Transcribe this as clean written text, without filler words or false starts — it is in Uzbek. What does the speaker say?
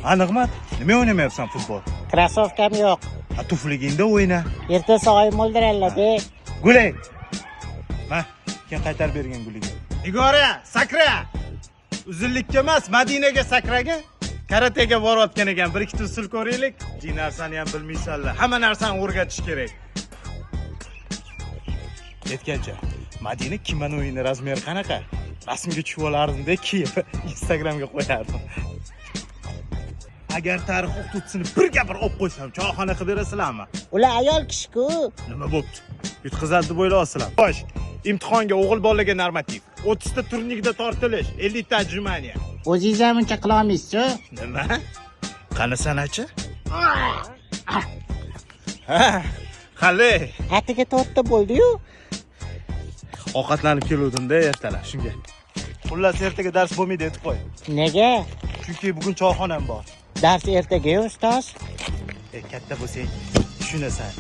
Aniqmi? Nima o'ynamayapsan futbol? Krossovkam yo'q. Ha, tufligingda o'yna. Erta sog'ayib o'ldiradilar-da. Gulay. Ma, kim qaytarib bergan guliga? Igora, sakra. Uzunlikka emas, Madinaga sakraga. Karatega borayotgan ekan, bir ikkita usul ko'raylik. Bu narsani ham bilmaysanlar. Hamma narsani o'rgatish kerak. Ketgancha, Madina kimono o'yini razmeri qanaqa? Rasmga tushib olardim-da, kiyib Instagramga qo'yardim. Agar tarix o'qituvchisini bir gapir olib qo'ysam, choyxona qilib berasizlarmi? Ular ayol kishi-ku. Nima bo'pti? Yutqizadi deb o'ylayapsizlar. Xo'sh, imtihonga o'g'il bolaga normativ, 30 ta turnirda tortilish, 50 ta ajrimaniya. O'zingiz ham uncha qila olmaysiz-ku. Nima? Qani sanachi? Qale. Atiga 4 ta bo'ldi-yu. Ovqatlanib keluvdim-da ertalab shunga. Xullas ertaga dars bo'lmaydi aytib qo'y. Nega? Chunki bugun choyxonam bor. Dars ertaga ustoz. Katta bo'lsang tushunasan.